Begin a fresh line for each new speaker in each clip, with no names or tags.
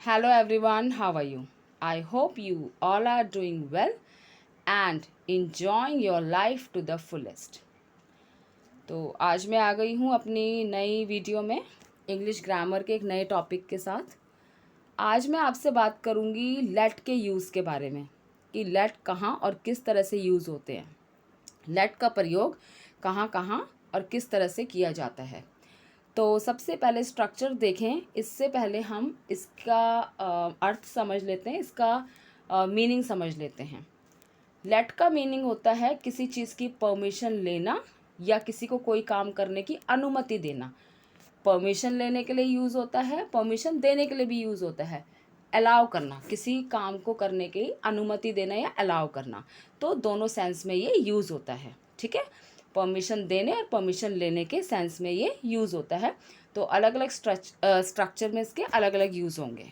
Hello everyone, how are you? I hope you all are doing well and enjoying your life to the fullest. तो आज मैं आ गई हूँ अपनी नई वीडियो में इंग्लिश ग्रामर के एक नए टॉपिक के साथ। आज मैं आपसे बात करूँगी लेट के यूज़ के बारे में कि लेट कहाँ और किस तरह से यूज़ होते हैं। लेट का प्रयोग कहाँ कहाँ और किस तरह से किया जाता है। तो सबसे पहले स्ट्रक्चर देखें, इससे पहले हम इसका अर्थ समझ लेते हैं, इसका मीनिंग समझ लेते हैं। लेट का मीनिंग होता है किसी चीज़ की परमिशन लेना या किसी को कोई काम करने की अनुमति देना। परमिशन लेने के लिए यूज़ होता है, परमिशन देने के लिए भी यूज़ होता है। अलाउ करना, किसी काम को करने की अनुमति देना या अलाउ करना, तो दोनों सेंस में ये यूज़ होता है। ठीक है, परमिशन देने और परमिशन लेने के सेंस में ये यूज़ होता है। तो अलग अलग स्ट्रक्चर में इसके अलग अलग यूज़ होंगे।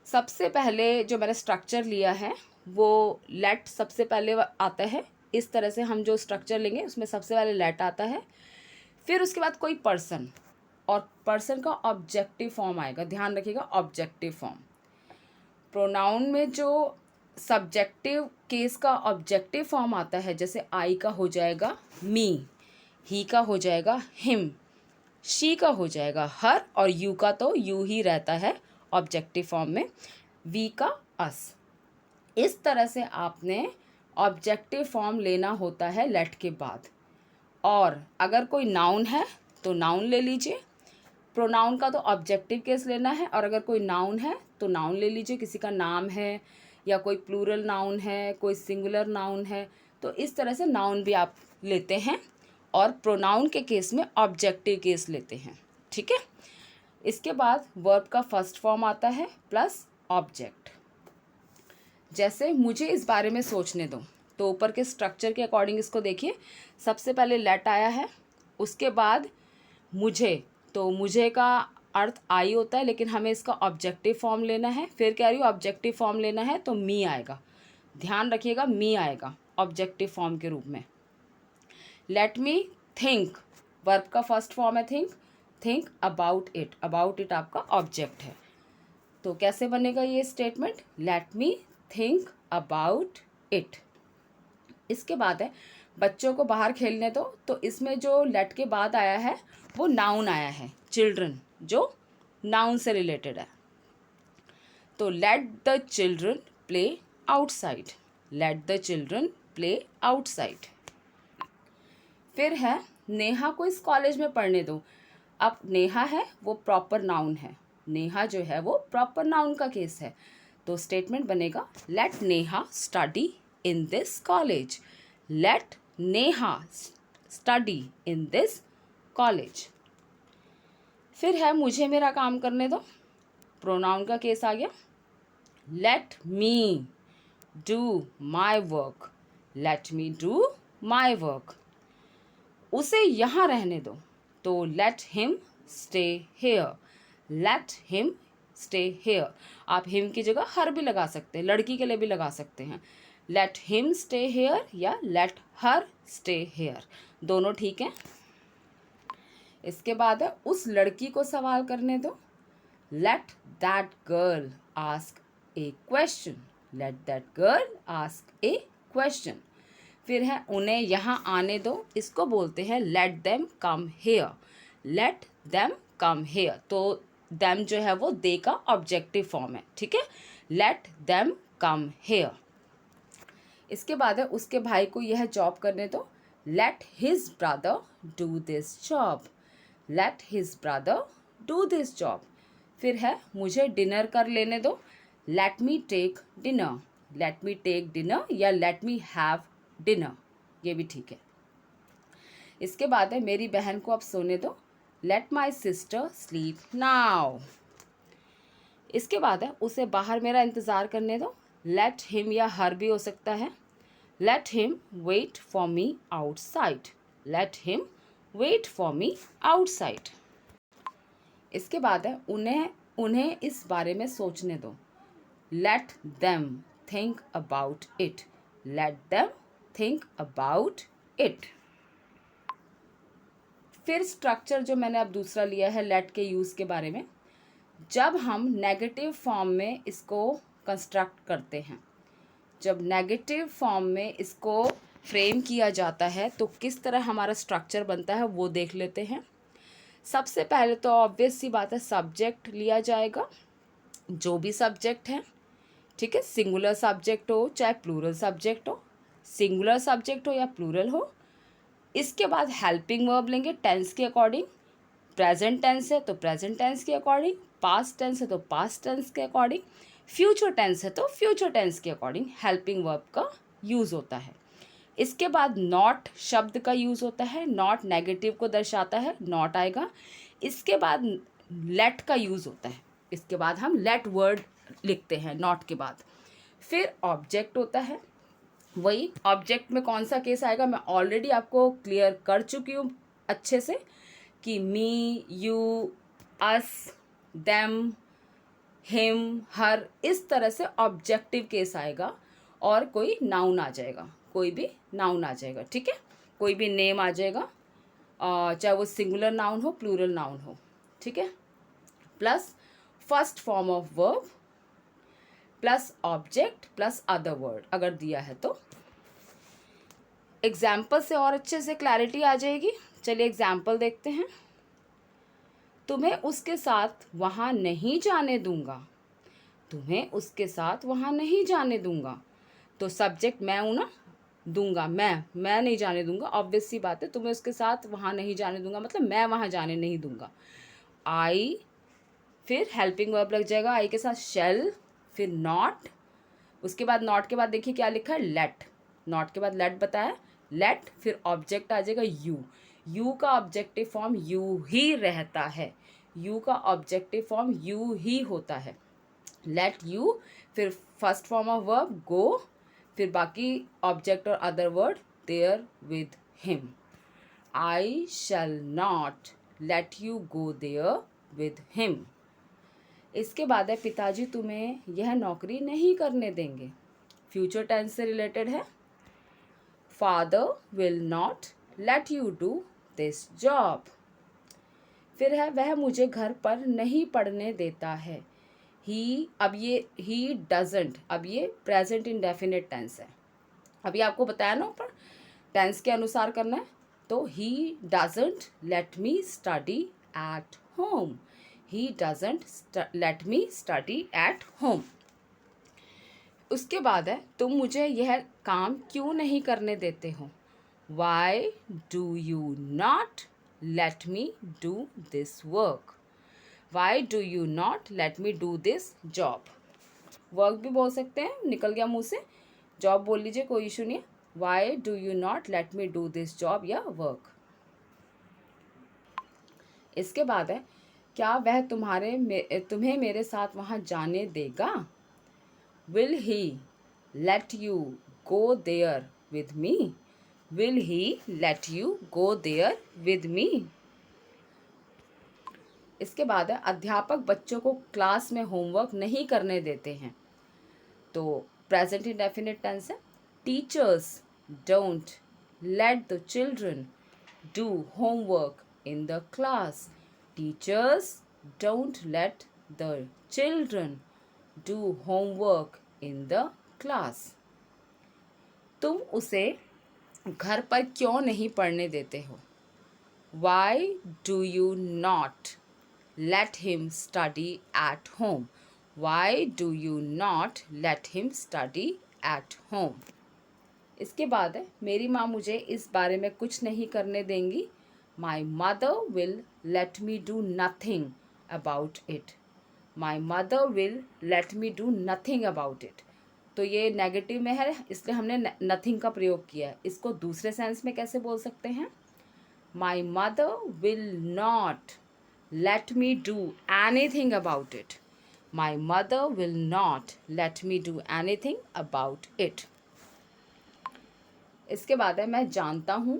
सबसे पहले जो मैंने स्ट्रक्चर लिया है वो लेट सबसे पहले आता है। इस तरह से हम जो स्ट्रक्चर लेंगे उसमें सबसे पहले लेट आता है, फिर उसके बाद कोई पर्सन, और पर्सन का ऑब्जेक्टिव फॉर्म आएगा। ध्यान रखिएगा, ऑब्जेक्टिव फॉर्म। प्रोनाउन में जो सब्जेक्टिव केस का ऑब्जेक्टिव फॉर्म आता है, जैसे आई का हो जाएगा मी, ही का हो जाएगा हिम, शी का हो जाएगा हर, और यू का तो यू ही रहता है ऑब्जेक्टिव फॉर्म में, वी का अस। इस तरह से आपने ऑब्जेक्टिव फॉर्म लेना होता है लेट के बाद। और अगर कोई नाउन है तो नाउन ले लीजिए। प्रोनाउन का तो ऑब्जेक्टिव केस लेना है, और अगर कोई नाउन है तो नाउन ले लीजिए। किसी का नाम है या कोई प्लूरल नाउन है, कोई सिंगुलर नाउन है, तो इस तरह से नाउन भी आप लेते हैं, और प्रोनाउन के केस में ऑब्जेक्टिव केस लेते हैं। ठीक है, इसके बाद वर्ब का फर्स्ट फॉर्म आता है प्लस ऑब्जेक्ट। जैसे मुझे इस बारे में सोचने दो, तो ऊपर के स्ट्रक्चर के अकॉर्डिंग इसको देखिए। सबसे पहले लेट आया है, उसके बाद मुझे, तो मुझे का अर्थ आई होता है, लेकिन हमें इसका ऑब्जेक्टिव फॉर्म लेना है। फिर कह रही हूँ ऑब्जेक्टिव फॉर्म लेना है तो मी आएगा। ध्यान रखिएगा, मी आएगा ऑब्जेक्टिव फॉर्म के रूप में। लेट मी थिंक, वर्ब का फर्स्ट फॉर्म है think. Think about it, about it आपका ऑब्जेक्ट है। तो कैसे बनेगा ये statement, let me think about it. इसके बाद है बच्चों को बाहर खेलने दो, तो इसमें जो लेट के बाद आया है वो नाउन आया है, चिल्ड्रन, जो नाउन से रिलेटेड है। तो let the children play outside, let the children play outside. फिर है नेहा को इस कॉलेज में पढ़ने दो। अब नेहा है वो प्रॉपर नाउन है, नेहा जो है वो प्रॉपर नाउन का केस है। तो स्टेटमेंट बनेगा let Neha study in this college, let Neha study in this college. फिर है मुझे मेरा काम करने दो, प्रोनाउन का केस आ गया। Let me do my work, let me do my work. उसे यहाँ रहने दो, तो let him stay here, let him stay here. आप हिम की जगह हर भी लगा सकते हैं, लड़की के लिए भी लगा सकते हैं। लेट हिम स्टे हेयर या लेट हर स्टे हेयर, दोनों ठीक है। इसके बाद है उस लड़की को सवाल करने दो, let that girl ask A question, let that girl ask A question. फिर है उन्हें यहाँ आने दो, इसको बोलते हैं let them come here, let them come here. तो देम जो है वो दे का ऑब्जेक्टिव फॉर्म है। ठीक है, लेट देम कम हेयर। इसके बाद है उसके भाई को यह जॉब करने दो, let his brother do this job, let his brother do this job. फिर है मुझे डिनर कर लेने दो, let me take dinner, let me take dinner या लेट मी हैव डिनर, ये भी ठीक है। इसके बाद है मेरी बहन को अब सोने दो, let my sister sleep now. इसके बाद है उसे बाहर मेरा इंतज़ार करने दो, लेट हिम या हर भी हो सकता है, let him wait for me outside, let him wait for me outside. इसके बाद है उन्हें इस बारे में सोचने दो, let them think about it, let them think about it. फिर स्ट्रक्चर जो मैंने अब दूसरा लिया है लेट के यूज़ के बारे में, जब हम नेगेटिव फॉर्म में इसको कंस्ट्रक्ट करते हैं, जब नेगेटिव फॉर्म में इसको फ्रेम किया जाता है तो किस तरह हमारा स्ट्रक्चर बनता है वो देख लेते हैं। सबसे पहले तो ऑब्वियस सी बात है, सब्जेक्ट लिया जाएगा, जो भी सब्जेक्ट है, ठीक है, सिंगुलर सब्जेक्ट हो चाहे प्लूरल सब्जेक्ट हो, सिंगुलर सब्जेक्ट हो या प्लूरल हो। इसके बाद हेल्पिंग वर्ब लेंगे टेंस के अकॉर्डिंग, प्रेजेंट टेंस है तो प्रेजेंट टेंस के अकॉर्डिंग, पास्ट टेंस है तो पास्ट टेंस के अकॉर्डिंग, फ्यूचर टेंस है तो फ्यूचर टेंस के अकॉर्डिंग हेल्पिंग वर्ब का यूज़ होता है। इसके बाद नॉट शब्द का यूज़ होता है, नॉट नेगेटिव को दर्शाता है, नॉट आएगा। इसके बाद लेट का यूज़ होता है, इसके बाद हम लेट वर्ड लिखते हैं नॉट के बाद। फिर ऑब्जेक्ट होता है, वही ऑब्जेक्ट में कौन सा केस आएगा मैं ऑलरेडी आपको क्लियर कर चुकी हूँ अच्छे से, कि मी, यू, अस, देम, हिम, हर, इस तरह से ऑब्जेक्टिव केस आएगा और कोई नाउन आ जाएगा, कोई भी नाउन आ जाएगा, ठीक है, कोई भी नेम आ जाएगा, चाहे वो सिंगुलर नाउन हो प्लूरल नाउन हो, ठीक है, plus first form of verb plus object plus other word अगर दिया है तो। एग्जाम्पल से और अच्छे से क्लैरिटी आ जाएगी। चलिए एग्जाम्पल देखते हैं। तुम्हें उसके साथ वहाँ नहीं जाने दूंगा, तुम्हें उसके साथ वहाँ नहीं जाने दूंगा, तो सब्जेक्ट मैं हूँ ना, दूंगा, मैं नहीं जाने दूंगा, ऑब्वियस सी बात है, तुम्हें उसके साथ वहाँ नहीं जाने दूंगा मतलब मैं वहाँ जाने नहीं दूंगा। आई, फिर हेल्पिंग वर्ब लग जाएगा आई के साथ शेल, फिर नॉट, उसके बाद नॉट के बाद देखिए क्या लिखा है, लेट, नॉट के बाद लेट बताया, लेट, फिर ऑब्जेक्ट आ जाएगा यू, यू का ऑब्जेक्टिव फॉर्म यू ही रहता है, यू का ऑब्जेक्टिव फॉर्म यू ही होता है, लेट यू, फिर first form of verb go, फिर बाकी ऑब्जेक्ट और other word there with him. I shall not let you go there with him. इसके बाद है पिताजी तुम्हें यह नौकरी नहीं करने देंगे, फ्यूचर टेंस से रिलेटेड है। Father will not let you do this job. फिर है वह मुझे घर पर नहीं पढ़ने देता है, ही, अब ये ही डजंट, अब ये प्रेजेंट इंडेफिनिट टेंस है, अभी आपको बताया ना ऊपर टेंस के अनुसार करना है, तो he doesn't let me study at home, he doesn't let me study at home. उसके बाद है तुम मुझे यह काम क्यों नहीं करने देते हो, why do you not let me do this work, why do you not let me do this job. Work भी बोल सकते हैं, निकल गया मुंह से, जॉब बोल लीजिए कोई इशू नहीं है, why do you not let me do this job या वर्क। इसके बाद है क्या वह तुम्हें मेरे साथ वहाँ जाने देगा, will he let you go there with me, will he let you go there with me. इसके बाद है अध्यापक बच्चों को क्लास में होमवर्क नहीं करने देते हैं, तो प्रेजेंट इंडेफिनिट टेंस है, teachers don't let the children do homework in the class, teachers don't let the children do homework in the class. तुम उसे घर पर क्यों नहीं पढ़ने देते हो, why do you not let him study at home, why do you not let him study at home। इसके बाद है मेरी माँ मुझे इस बारे में कुछ नहीं करने देंगी, my mother will let me do nothing about it, my mother will let me do nothing about it। तो ये नेगेटिव में है इसलिए हमने नथिंग का प्रयोग किया है, इसको दूसरे सेंस में कैसे बोल सकते हैं, my mother will not let me do anything about it, my mother will not let me do anything about it। इसके बाद है मैं जानता हूँ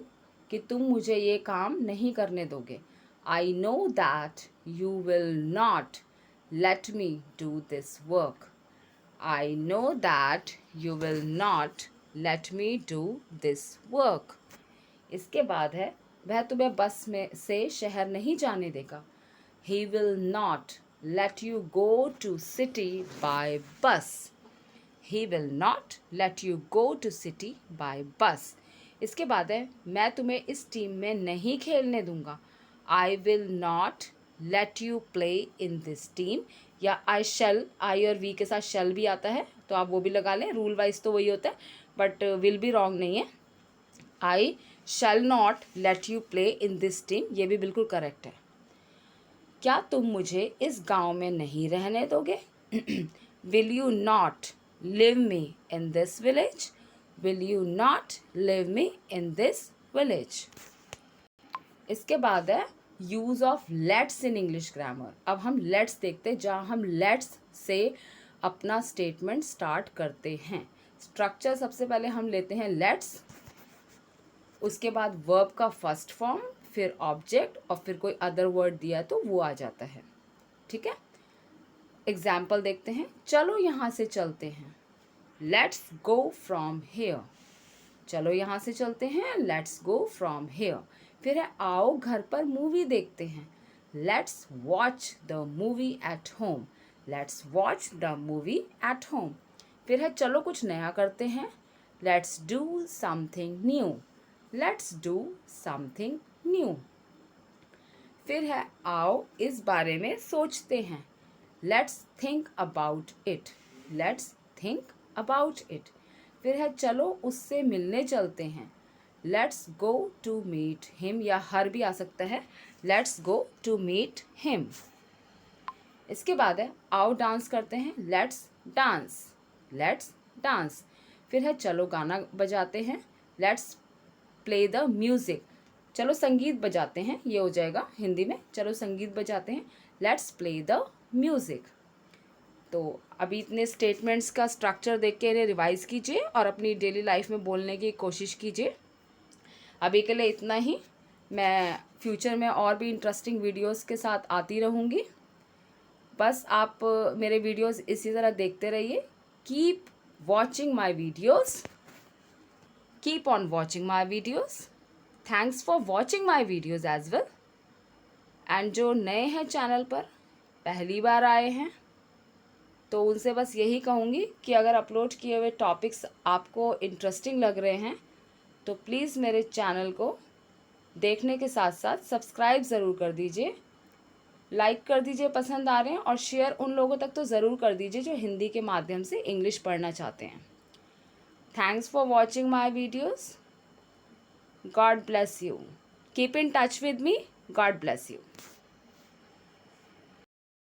कि तुम मुझे ये काम नहीं करने दोगे, I know that you will not let me do this work, I know that you will not let me do this work। इसके बाद है वह तुम्हें बस में से शहर नहीं जाने देगा, he will not let you go to city by bus. He will not let you go to city by bus. इसके बाद है मैं तुम्हें इस टीम में नहीं खेलने दूंगा. I will not let you play in this team. या I shall, I और we के साथ shall भी आता है तो आप वो भी लगा लें. रूल वाइज तो वही होता है बट will भी रॉन्ग नहीं है. I shall not let you play in this team, ये भी बिल्कुल करेक्ट है. क्या तुम मुझे इस गांव में नहीं रहने दोगे? Will you not live me in this village? Will you not live me in this village? इसके बाद है use of let's in English grammar. अब हम लेट्स देखते हैं जहाँ हम लेट्स से अपना स्टेटमेंट स्टार्ट करते हैं. स्ट्रक्चर सबसे पहले हम लेते हैं लेट्स, उसके बाद वर्ब का फर्स्ट फॉर्म, फिर ऑब्जेक्ट और फिर कोई अदर वर्ड दिया तो वो आ जाता है. ठीक है, एग्जाम्पल देखते हैं. चलो यहाँ से चलते हैं. Let's go from here. चलो यहाँ से चलते हैं. Let's go from here. फिर है आओ घर पर मूवी देखते हैं. Let's watch the movie at home. Let's watch the movie at home. फिर है चलो कुछ नया करते हैं. Let's do something new. Let's do something new. फिर है आओ इस बारे में सोचते हैं. Let's think about it. Let's think about it. फिर है चलो उससे मिलने चलते हैं. Let's go to meet him, या हर भी आ सकता है. Let's go to meet him. इसके बाद है आओ डांस करते हैं. Let's dance. Let's dance. फिर है चलो गाना बजाते हैं. Let's play the music. चलो संगीत बजाते हैं, ये हो जाएगा हिंदी में. चलो संगीत बजाते हैं. Let's play the music. तो अभी इतने स्टेटमेंट्स का स्ट्रक्चर देख के इन्हें रिवाइज कीजिए और अपनी डेली लाइफ में बोलने की कोशिश कीजिए. अभी के लिए इतना ही. मैं फ्यूचर में और भी इंटरेस्टिंग वीडियोस के साथ आती रहूँगी. बस आप मेरे वीडियोस इसी तरह देखते रहिए. Keep watching my videos. Keep on watching my videos. Thanks for watching my videos as well. And जो नए हैं चैनल पर, पहली बार आए हैं, तो उनसे बस यही कहूँगी कि अगर अपलोड किए हुए टॉपिक्स आपको इंटरेस्टिंग लग रहे हैं तो प्लीज़ मेरे चैनल को देखने के साथ साथ सब्सक्राइब ज़रूर कर दीजिए. लाइक कर दीजिए पसंद आ रहे हैं, और शेयर उन लोगों तक तो ज़रूर कर दीजिए जो हिंदी के माध्यम से इंग्लिश पढ़ना चाहते हैं. Thanks for watching my videos. God bless you. Keep in touch with me. God bless you.